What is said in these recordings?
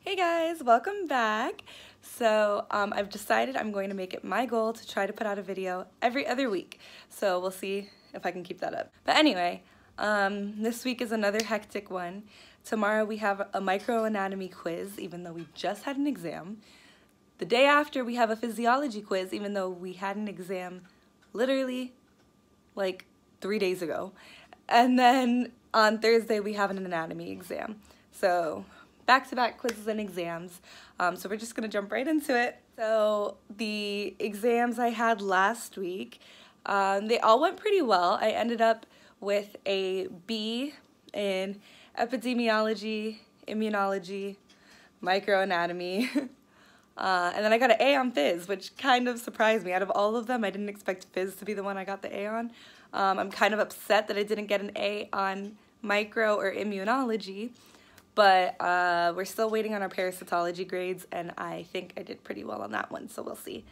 Hey guys, welcome back. So I've decided I'm going to make it my goal to try to put out a video every other week. So we'll see if I can keep that up. But anyway, this week is another hectic one. Tomorrow we have a microanatomy quiz, even though we just had an exam. The day after we have a physiology quiz, even though we had an exam literally like 3 days ago. And then on Thursday we have an anatomy exam. So back-to-back quizzes and exams. So we're just gonna jump right into it. So the exams I had last week, they all went pretty well. I ended up with a B in epidemiology, immunology, microanatomy, and then I got an A on phys, which kind of surprised me. Out of all of them, I didn't expect phys to be the one I got the A on. I'm kind of upset that I didn't get an A on micro or immunology, but we're still waiting on our parasitology grades, and I think I did pretty well on that one, so we'll see.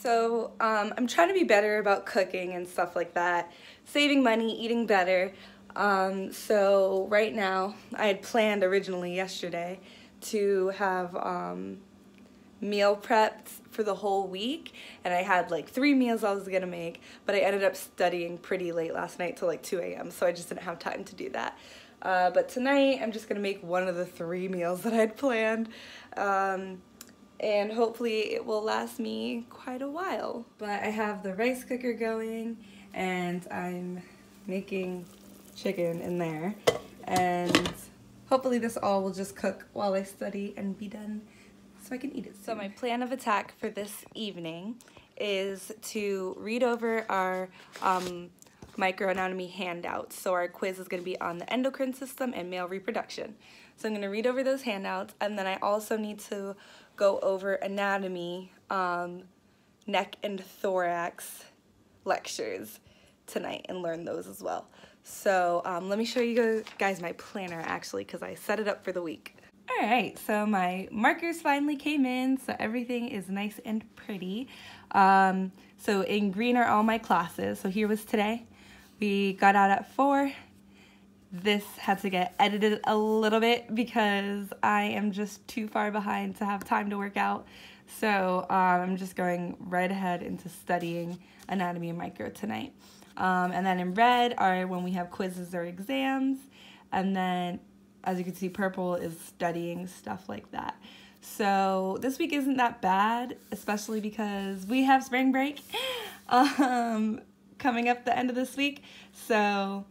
So I'm trying to be better about cooking and stuff like that, saving money, eating better. So right now, I had planned originally yesterday to have meal prepped for the whole week, and I had like 3 meals I was gonna make, but I ended up studying pretty late last night till like 2 a.m., so I just didn't have time to do that. But tonight I'm just gonna make one of the 3 meals that I'd planned, and hopefully it will last me quite a while. But I have the rice cooker going, and I'm making chicken in there, and hopefully this all will just cook while I study and be done so I can eat it soon. So my plan of attack for this evening is to read over our microanatomy handouts. So our quiz is going to be on the endocrine system and male reproduction. So I'm going to read over those handouts, and then I also need to go over anatomy, neck and thorax lectures tonight and learn those as well. So let me show you guys my planner actually, because I set it up for the week. Alright, so my markers finally came in, so everything is nice and pretty. So in green are all my classes. So here was today. We got out at 4. This had to get edited a little bit because I am just too far behind to have time to work out. So I'm just going right ahead into studying anatomy and micro tonight. And then in red are when we have quizzes or exams. And then, as you can see, purple is studying, stuff like that. So this week isn't that bad, especially because we have spring break coming up the end of this week. So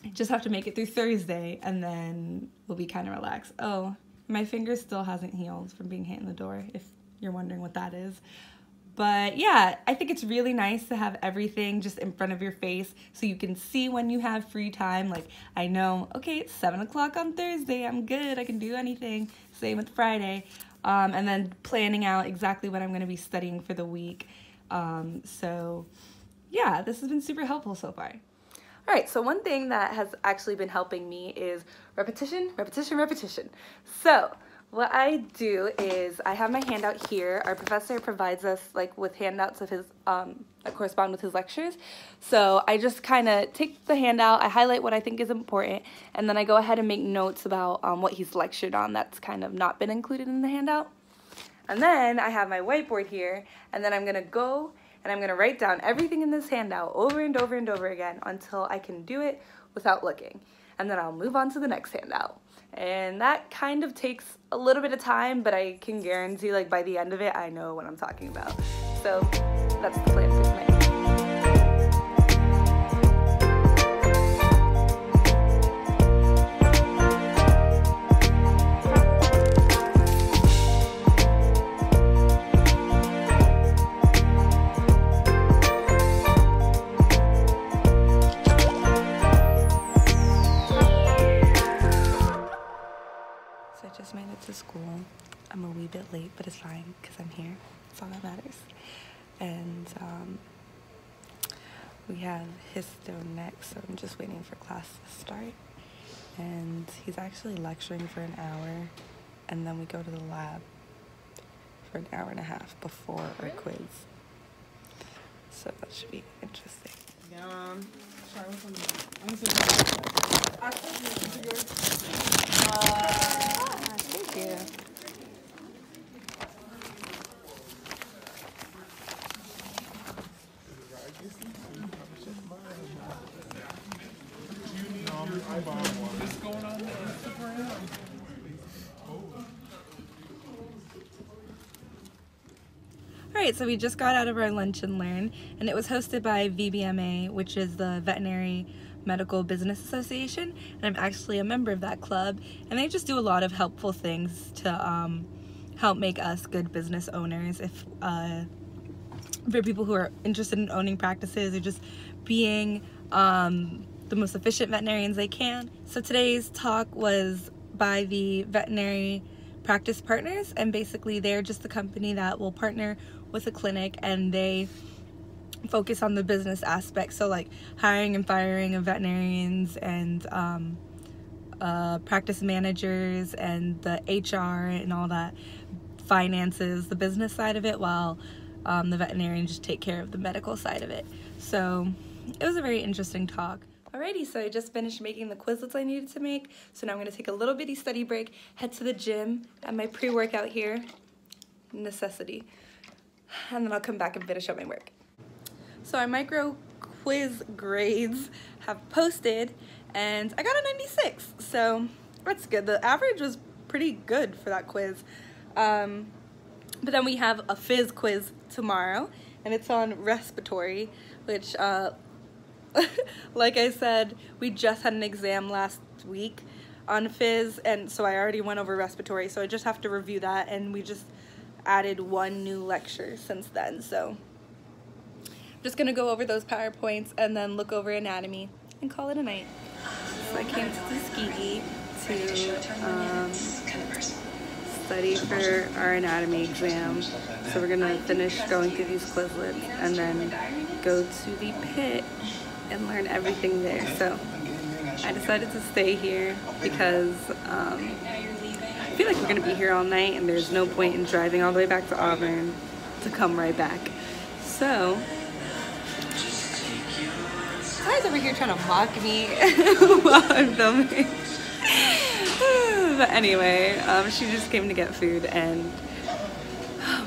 I just have to make it through Thursday, and then we'll be kind of relaxed. Oh, my finger still hasn't healed from being hit in the door, if you're wondering what that is. But yeah, I think it's really nice to have everything just in front of your face so you can see when you have free time. Like, I know, okay, it's 7 o'clock on Thursday, I'm good, I can do anything. Same with Friday. And then planning out exactly what I'm going to be studying for the week. So yeah, this has been super helpful so far. All right, so one thing that has actually been helping me is repetition, repetition, repetition. So what I do is I have my handout here. Our professor provides us like with handouts of his that correspond with his lectures. So I just kind of take the handout, I highlight what I think is important, and then I go ahead and make notes about what he's lectured on that's kind of not been included in the handout. And then I have my whiteboard here, and then I'm gonna go and I'm gonna write down everything in this handout over and over and over again until I can do it without looking. And then I'll move on to the next handout. And that kind of takes a little bit of time, but I can guarantee like by the end of it, I know what I'm talking about. So that's the plan for tonight. Just made it to school. I'm a wee bit late, but it's fine because I'm here. That's all that matters. And we have histo next, so I'm just waiting for class to start. And he's actually lecturing for an hour, and then we go to the lab for an hour and a half before our quiz. So that should be interesting. Sorry, what's on the thank you. Alright, so we just got out of our Lunch and Learn, and it was hosted by VBMA, which is the Veterinary Medical Business Association, and I'm actually a member of that club, and they just do a lot of helpful things to help make us good business owners. If for people who are interested in owning practices or just being the most efficient veterinarians they can. So today's talk was by the Veterinary Practice Partners, and basically they're just the company that will partner with a clinic, and they focus on the business aspect, so like hiring and firing of veterinarians and practice managers and the HR and all that, finances, the business side of it, while the veterinarians just take care of the medical side of it. So it was a very interesting talk. Alrighty, so I just finished making the Quizlets I needed to make, so now I'm going to take a little bitty study break, head to the gym, at my pre-workout here, necessity, and then I'll come back and finish up my work. So our micro quiz grades have posted, and I got a 96, so that's good. The average was pretty good for that quiz. But then we have a phys quiz tomorrow, and it's on respiratory, which like I said, we just had an exam last week on phys, and so I already went over respiratory, so I just have to review that, and we just added one new lecture since then. So I'm just gonna go over those PowerPoints and then look over anatomy and call it a night. So I came to Tuskegee to study for our anatomy exam. So we're gonna finish going through these Quizlets and then go to the pit and learn everything there. So I decided to stay here because I feel like we're gonna be here all night, and there's no point in driving all the way back to Auburn to come right back. So Ty's over here trying to mock me while I'm filming. But anyway, she just came to get food, and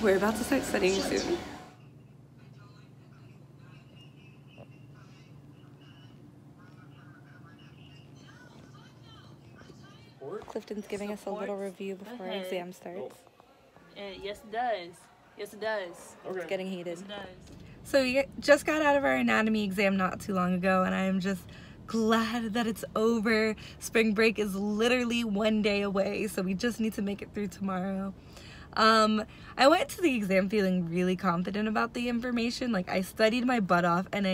we're about to start studying soon. Clifton's giving us a little review before our exam starts. Yes, it does. Yes, it does. Okay. It's getting heated. Yes, it does. So we just got out of our anatomy exam not too long ago, and I am just glad that it's over. Spring break is literally one day away, so we just need to make it through tomorrow. I went to the exam feeling really confident about the information. Like, I studied my butt off, and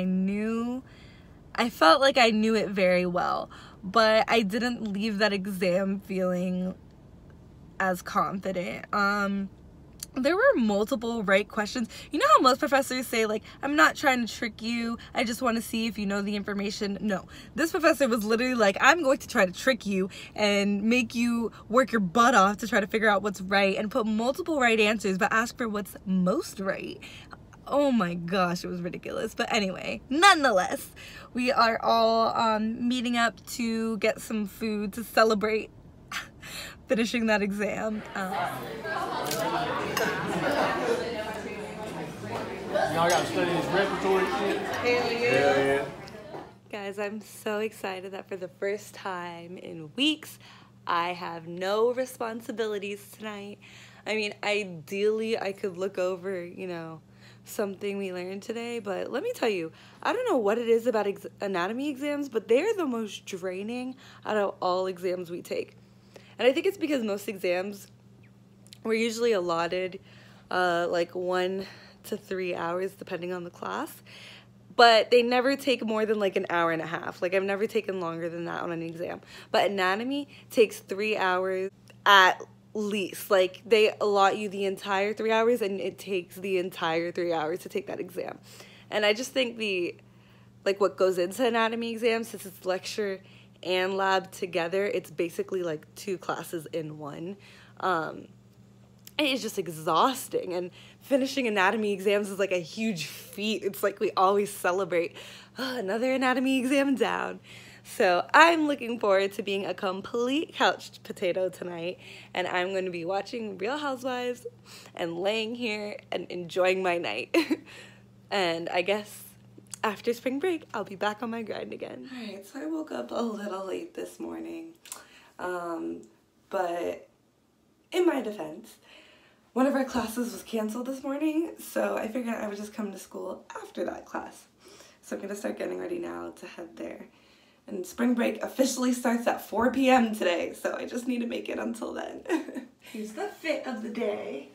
I felt like I knew it very well, but I didn't leave that exam feeling as confident. There were multiple right questions. You know how most professors say, like, I'm not trying to trick you, I just want to see if you know the information? No, this professor was literally like, I'm going to try to trick you and make you work your butt off to try to figure out what's right and put multiple right answers, but ask for what's most right. Oh my gosh, it was ridiculous. But anyway, nonetheless, we are all meeting up to get some food to celebrate finishing that exam. Y'all got to study this respiratory shit? Hell yeah. Guys, I'm so excited that for the first time in weeks, I have no responsibilities tonight. I mean, ideally, I could look over, you know, something we learned today, but let me tell you, I don't know what it is about anatomy exams, but they're the most draining out of all exams we take. And I think it's because most exams were usually allotted like 1 to 3 hours depending on the class, but they never take more than like an hour and a half. Like, I've never taken longer than that on an exam. But anatomy takes 3 hours at least. Like, they allot you the entire 3 hours, and it takes the entire 3 hours to take that exam. And I just think what goes into anatomy exams, since it's lecture and lab together, it's basically like 2 classes in one. It's just exhausting, and finishing anatomy exams is like a huge feat. It's like we always celebrate, oh, another anatomy exam down. So I'm looking forward to being a complete couch potato tonight, and I'm going to be watching Real Housewives and laying here and enjoying my night. And I guess after spring break, I'll be back on my grind again. Alright, so I woke up a little late this morning, but in my defense, one of our classes was canceled this morning, so I figured I would just come to school after that class. So I'm gonna start getting ready now to head there. And spring break officially starts at 4 p.m. today, so I just need to make it until then. Here's the fit of the day.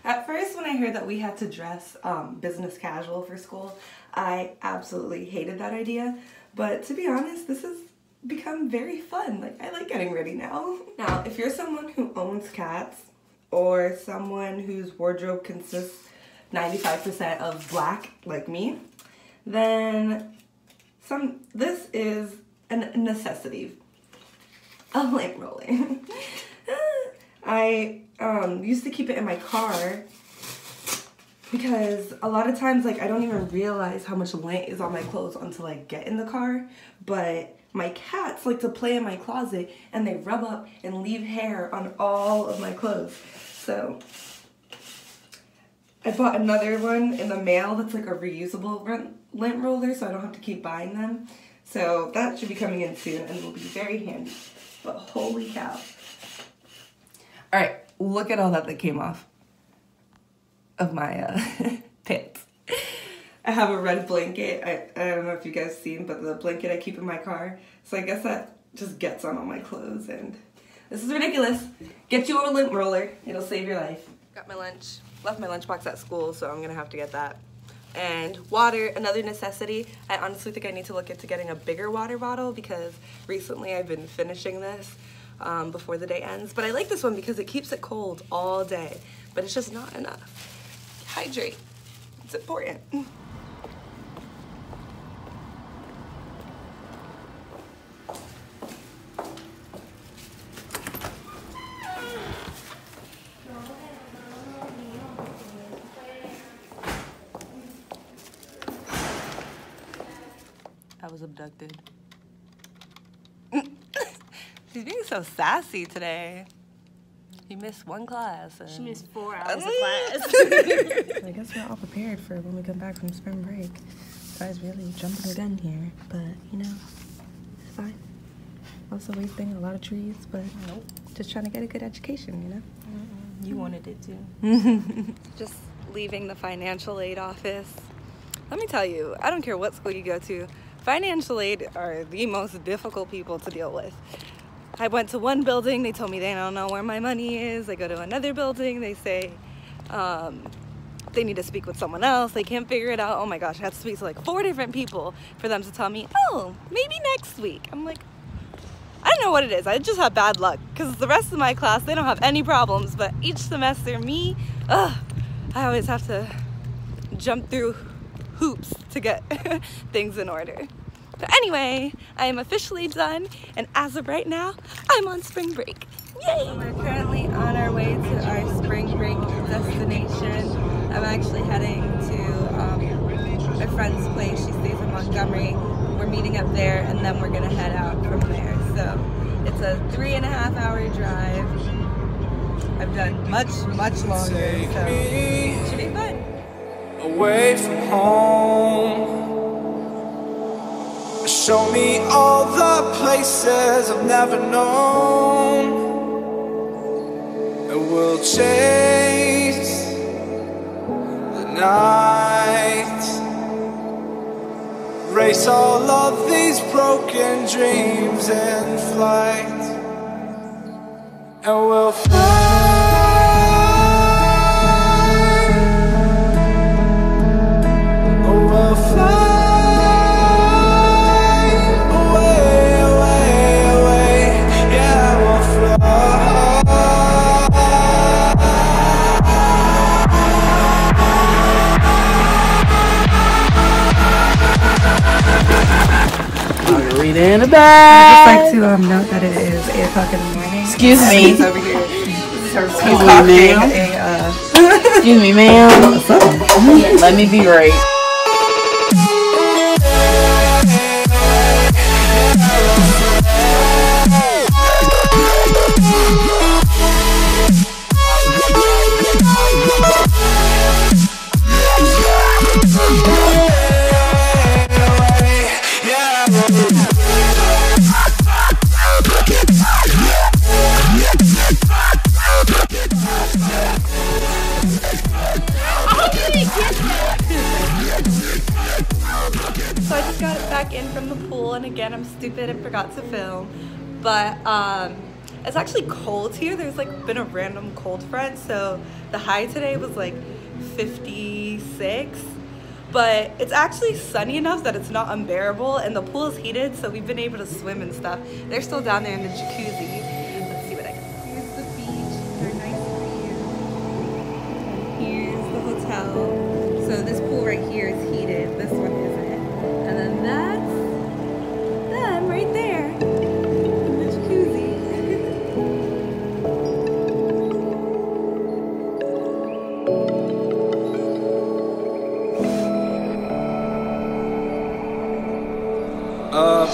At first, when I heard that we had to dress business casual for school, I absolutely hated that idea. But to be honest, this has become very fun. Like, I like getting ready now. Now, if you're someone who owns cats or someone whose wardrobe consists 95% of black, like me, then this is a necessity. A lamp roller. I used to keep it in my car because a lot of times, like, I don't even realize how much lint is on my clothes until I get in the car. But my cats like to play in my closet and they rub up and leave hair on all of my clothes. So I bought another one in the mail that's like a reusable lint roller, so I don't have to keep buying them. So that should be coming in soon and will be very handy. But holy cow. Alright, look at all that came off of my pants. I have a red blanket. I don't know if you guys seen, but the blanket I keep in my car. So I guess that just gets on all my clothes, and this is ridiculous. Get you a lint roller. It'll save your life. Got my lunch. Left my lunchbox at school, so I'm gonna have to get that. And water, another necessity. I honestly think I need to look into getting a bigger water bottle because recently I've been finishing this before the day ends. But I like this one because it keeps it cold all day, but it's just not enough. Hydrate. It's important. I was abducted. She's being so sassy today. You missed one class. She missed 4 hours of class. I guess we're all prepared for when we come back from spring break. Guys really jumping the gun here, but you know, it's fine. Also wasting a lot of trees, but nope. Just trying to get a good education, you know? You wanted it too. Just leaving the financial aid office. Let me tell you, I don't care what school you go to, financial aid are the most difficult people to deal with. I went to one building, they told me they don't know where my money is. I go to another building, they say they need to speak with someone else. They can't figure it out. Oh my gosh, I had to speak to like 4 different people for them to tell me, oh, maybe next week. I'm like, I don't know what it is. I just have bad luck because the rest of my class, they don't have any problems. But each semester, me, I always have to jump through hoops to get things in order. But anyway, I am officially done, and as of right now, I'm on spring break. Yay! We're currently on our way to our spring break destination. I'm actually heading to a friend's place. She stays in Montgomery. We're meeting up there, and then we're gonna head out from there. So it's a 3.5-hour drive. I've done much longer, so it should be fun. Away from home, show me all the places I've never known, and we'll chase the night, race all of these broken dreams in flight, and we'll fly. In the back. I'd just like to note that it is 8 o'clock in the morning. Excuse me. He's over here. This is her Excuse me, ma'am. Let me be right. pool, and again, I'm stupid and forgot to film. But it's actually cold here. There's like been a random cold front, so the high today was like 56. But it's actually sunny enough that it's not unbearable, and the pool is heated, so we've been able to swim and stuff. They're still down there in the jacuzzi. Let's see what I can. Here's the beach. They're nice view. Here's the hotel. So this pool right here is heated. This one isn't. And then that's them right there in the jacuzzi. Up